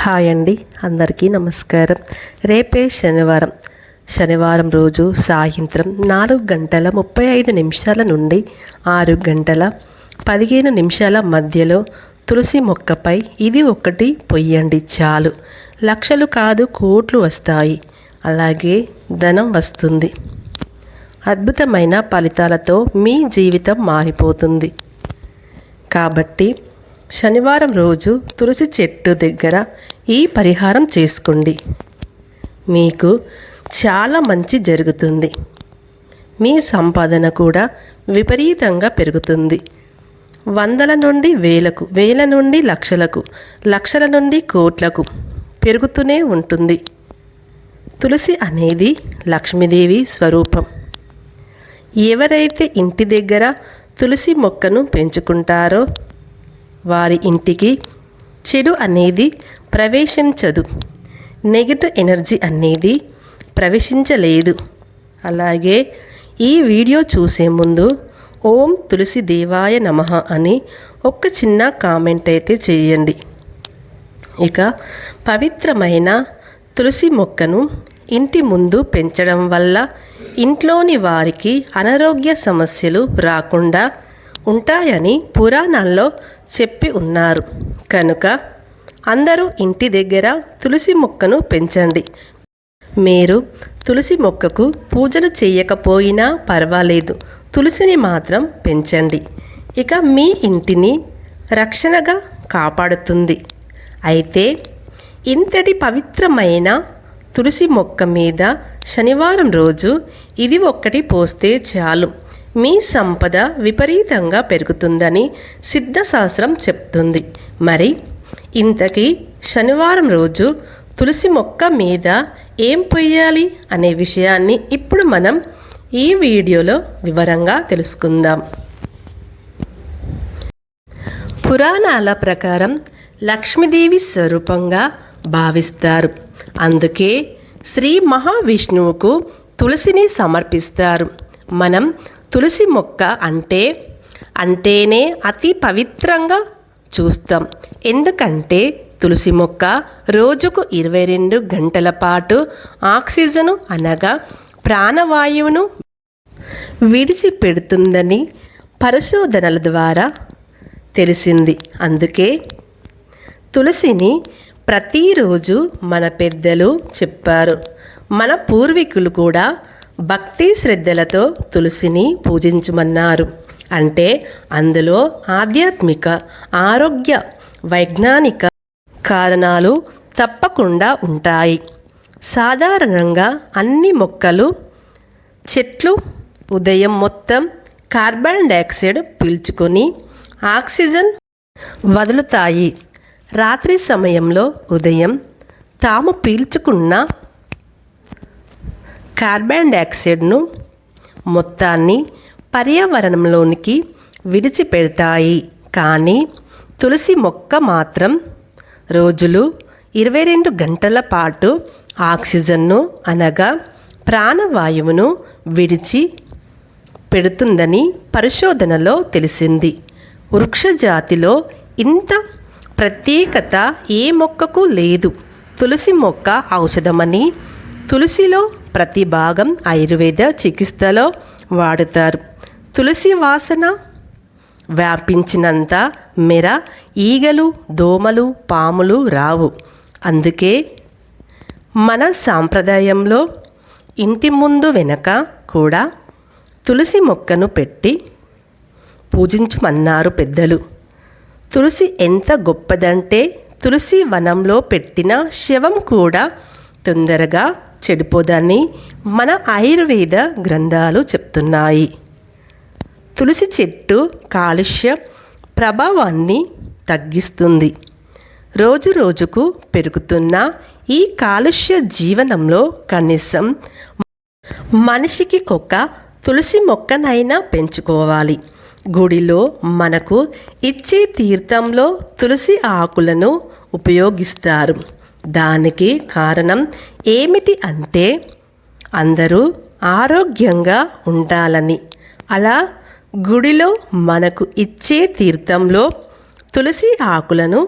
Hi అండి, అందరికీ నమస్కారం. రేపే శనివారం రోజు సాయంత్రం 4:35 నుండి 6:15 మధ్యలో తులసి మొక్కపై ఇది ఒకటి పొయ్యండి చాలు. లక్షలు కాదు కోట్లు వస్తాయి, అలాగే ధనం వస్తుంది. అద్భుతమైన ఫలితాలతో మీ జీవితం మారిపోతుంది. కాబట్టి శనివారం రోజు తులసి చెట్టు దగ్గర ఈ పరిహారం చేసుకోండి. మీకు చాలా మంచి జరుగుతుంది. మీ సంపాదన కూడా విపరీతంగా పెరుగుతుంది. వందల నుండి వేలకు, వేల నుండి లక్షలకు, లక్షల నుండి కోట్లకు పెరుగుతూనే ఉంటుంది. తులసి అనేది లక్ష్మీదేవి స్వరూపం. ఎవరైతే ఇంటి దగ్గర తులసి మొక్కను పెంచుకుంటారో వారి ఇంటికి చెడు అనేది ప్రవేశించదు, నెగటివ్ ఎనర్జీ అనేది ప్రవేశించలేదు. అలాగే ఈ వీడియో చూసే ముందు ఓం తులసి దేవాయ నమః అని ఒక చిన్న కామెంట్ అయితే చేయండి. ఇక పవిత్రమైన తులసి మొక్కను ఇంటి ముందు పెంచడం వల్ల ఇంట్లోని వారికి అనారోగ్య సమస్యలు రాకుండా ఉంటాయని పురాణాల్లో చెప్పి ఉన్నారు. కనుక అందరూ ఇంటి దగ్గర తులసి మొక్కను పెంచండి. మీరు తులసి మొక్కకు పూజలు చేయకపోయినా పర్వాలేదు, తులసిని మాత్రం పెంచండి. ఇక మీ ఇంటిని రక్షణగా కాపాడుతుంది. అయితే ఇంతటి పవిత్రమైన తులసి మొక్క మీద శనివారం రోజు ఇది ఒక్కటి పోస్తే చాలు, మీ సంపద విపరీతంగా పెరుగుతుందని సిద్ధశాస్త్రం చెప్తుంది. మరి ఇంతకీ శనివారం రోజు తులసి మొక్క మీద ఏం పొయ్యాలి అనే విషయాన్ని ఇప్పుడు మనం ఈ వీడియోలో వివరంగా తెలుసుకుందాం. పురాణాల ప్రకారం లక్ష్మీదేవి స్వరూపంగా భావిస్తారు. అందుకే శ్రీ మహావిష్ణువుకు తులసిని సమర్పిస్తారు. మనం తులసి మొక్క అంటేనే అతి పవిత్రంగా చూస్తాం. ఎందుకంటే తులసి మొక్క రోజుకు 22 గంటల పాటు ఆక్సిజను అనగా ప్రాణవాయువును విడిచిపెడుతుందని పరిశోధనల ద్వారా తెలిసింది. అందుకే తులసిని ప్రతిరోజు మన పెద్దలు చెప్పారు. మన పూర్వీకులు కూడా భక్తి శ్రద్ధలతో తులసిని పూజించమన్నారు. అంటే అందులో ఆధ్యాత్మిక, ఆరోగ్య, వైజ్ఞానిక కారణాలు తప్పకుండా ఉంటాయి. సాధారణంగా అన్ని మొక్కలు, చెట్లు ఉదయం మొత్తం కార్బన్ డైఆక్సైడ్ పీల్చుకొని ఆక్సిజన్ వదులుతాయి. రాత్రి సమయంలో ఉదయం తాము పీల్చుకున్న కార్బన్ డైఆక్సైడ్ను మొత్తాన్ని పర్యావరణంలోనికి విడిచిపెడతాయి. కానీ తులసి మొక్క మాత్రం రోజులు 22 గంటల పాటు ఆక్సిజన్ను అనగా ప్రాణవాయువును విడిచి పెడుతుందని పరిశోధనలో తెలిసింది. వృక్షజాతిలో ఇంత ప్రత్యేకత ఏ మొక్కకు లేదు. తులసి మొక్క ఔషధమని, తులసిలో ప్రతి భాగం ఆయుర్వేద చికిత్సలో వాడుతారు. తులసి వాసన వ్యాపించినంత మేర ఈగలు, దోమలు, పాములు రావు. అందుకే మన సాంప్రదాయంలో ఇంటి ముందు వెనక కూడా తులసి మొక్కను పెట్టి పూజించమన్నారు పెద్దలు. తులసి ఎంత గొప్పదంటే తులసి వనంలో పెట్టిన శవం కూడా తొందరగా చెడిపోదని మన ఆయుర్వేద గ్రంథాలు చెప్తున్నాయి. తులసి చెట్టు కాలుష్య ప్రభావాన్ని తగ్గిస్తుంది. రోజు రోజుకు పెరుగుతున్న ఈ కాలుష్య జీవనంలో కనీసం మనిషికి ఒక తులసి మొక్కనైనా పెంచుకోవాలి. గుడిలో మనకు ఇచ్చే తీర్థంలో తులసి ఆకులను ఉపయోగిస్తారు. దానికి కారణం ఏమిటి అంటే అందరూ ఆరోగ్యంగా ఉండాలని. అలా గుడిలో మనకు ఇచ్చే తీర్థంలో తులసి ఆకులను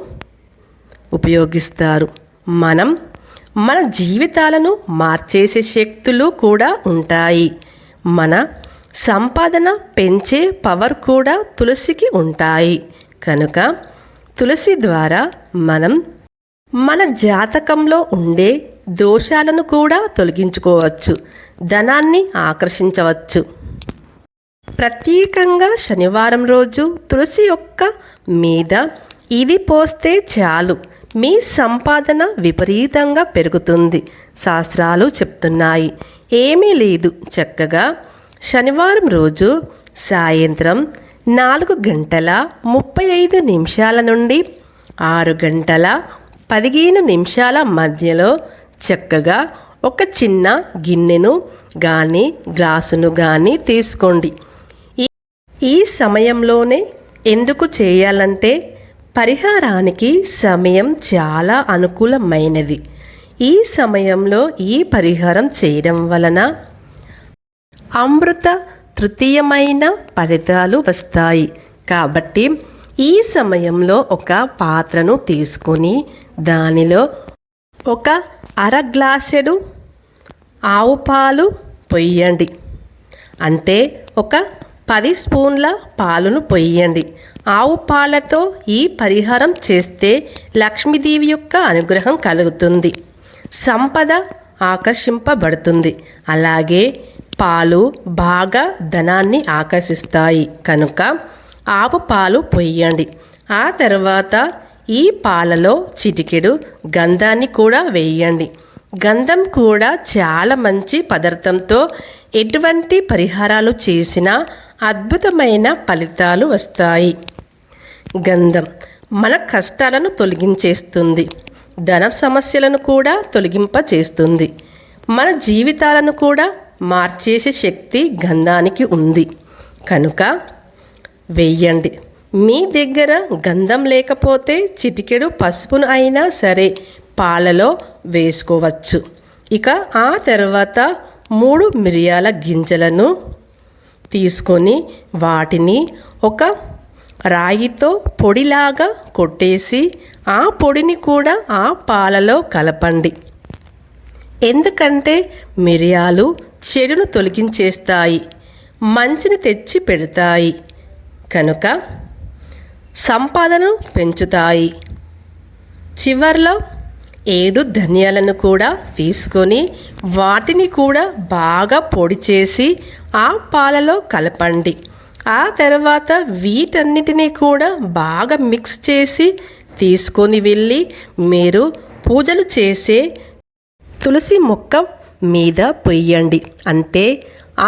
ఉపయోగిస్తారు. మన జీవితాలను మార్చేసే శక్తులు కూడా ఉంటాయి. మన సంపాదన పెంచే పవర్ కూడా తులసికి ఉంటాయి. కనుక తులసి ద్వారా మనం మన జాతకంలో ఉండే దోషాలను కూడా తొలగించుకోవచ్చు, ధనాన్ని ఆకర్షించవచ్చు. ప్రత్యేకంగా శనివారం రోజు తులసి యొక్క మీద ఇది పోస్తే చాలు, మీ సంపాదన విపరీతంగా పెరుగుతుంది. శాస్త్రాలు చెప్తున్నాయి. ఏమీ లేదు, చక్కగా శనివారం రోజు సాయంత్రం 4:35 నుండి 6:15 మధ్యలో చక్కగా ఒక చిన్న గిన్నెను కానీ గ్లాసును కానీ తీసుకోండి. ఈ సమయంలోనే ఎందుకు చేయాలంటే పరిహారానికి సమయం చాలా అనుకూలమైనది. ఈ సమయంలో ఈ పరిహారం చేయడం వలన అమృత తృతీయమైన ఫలితాలు వస్తాయి. కాబట్టి ఈ సమయంలో ఒక పాత్రను తీసుకొని దానిలో ఒక గ్లాసెడు ఆవు పాలు పొయ్యండి. అంటే ఒక 10 స్పూన్ల పాలును పొయ్యండి. ఆవు పాలతో ఈ పరిహారం చేస్తే లక్ష్మీదేవి యొక్క అనుగ్రహం కలుగుతుంది, సంపద ఆకర్షింపబడుతుంది. అలాగే పాలు బాగా ధనాన్ని ఆకర్షిస్తాయి. కనుక ఆవు పాలు పొయ్యండి. ఆ తర్వాత ఈ పాలలో చిటికెడు గంధాన్ని కూడా వేయండి. గంధం కూడా చాలా మంచి పదార్థంతో ఎటువంటి పరిహారాలు చేసినా అద్భుతమైన ఫలితాలు వస్తాయి. గంధం మన కష్టాలను తొలగించేస్తుంది, ధన సమస్యలను కూడా తొలగింపచేస్తుంది. మన జీవితాలను కూడా మార్చేసే శక్తి గంధానికి ఉంది. కనుక వెయ్యండి. మీ దగ్గర గంధం లేకపోతే చిటికెడు పసుపును అయినా సరే పాలలో వేసుకోవచ్చు. ఇక ఆ తర్వాత 3 మిరియాల గింజలను తీసుకొని వాటిని ఒక రాయితో పొడిలాగా కొట్టేసి ఆ పొడిని కూడా ఆ పాలలో కలపండి. ఎందుకంటే మిరియాలు చెడును తొలగించేస్తాయి, మంచిని తెచ్చి పెడతాయి. కనుక సంపాదనను పెంచుతాయి. చివర్లో 7 ధనియాలను కూడా తీసుకొని వాటిని కూడా బాగా పొడి చేసి ఆ పాలలో కలపండి. ఆ తర్వాత వీటన్నిటినీ కూడా బాగా మిక్స్ చేసి తీసుకొని వెళ్ళి మీరు పూజలు చేసే తులసి మొక్క మీద పొయ్యండి. అంటే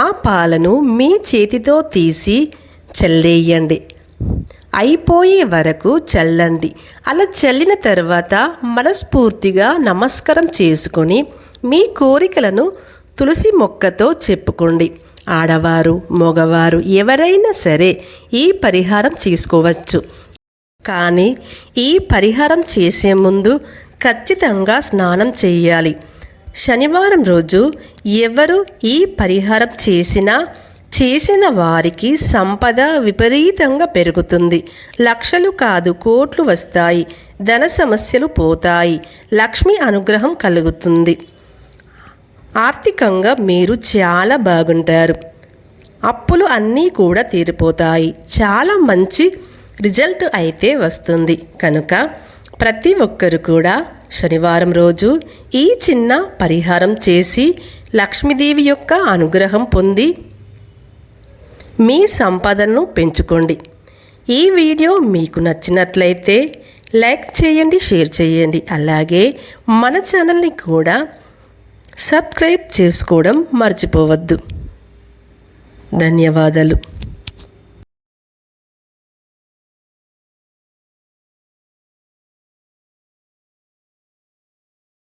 ఆ పాలను మీ చేతితో తీసి చల్లేయండి. అయిపోయే వరకు చల్లండి. అలా చల్లిన తర్వాత మనస్ఫూర్తిగా నమస్కారం చేసుకొని మీ కోరికలను తులసి మొక్కతో చెప్పుకోండి. ఆడవారు మగవారు ఎవరైనా సరే ఈ పరిహారం చేసుకోవచ్చు. కానీ ఈ పరిహారం చేసే ముందు ఖచ్చితంగా స్నానం చేయాలి. శనివారం రోజు ఎవరు ఈ పరిహారం చేసిన వారికి సంపద విపరీతంగా పెరుగుతుంది. లక్షలు కాదు కోట్లు వస్తాయి. ధన సమస్యలు పోతాయి. లక్ష్మి అనుగ్రహం కలుగుతుంది. ఆర్థికంగా మీరు చాలా బాగుంటారు. అప్పులు అన్నీ కూడా తీరిపోతాయి. చాలా మంచి రిజల్ట్ అయితే వస్తుంది. కనుక ప్రతి ఒక్కరు కూడా శనివారం రోజు ఈ చిన్న పరిహారం చేసి లక్ష్మీదేవి యొక్క అనుగ్రహం పొంది మీ సంపాదనను పెంచుకోండి. ఈ వీడియో మీకు నచ్చినట్లయితే లైక్ చేయండి, షేర్ చేయండి. అలాగే మన ఛానల్ని కూడా సబ్స్క్రైబ్ చేసుకోవడం మర్చిపోవద్దు. ధన్యవాదాలు.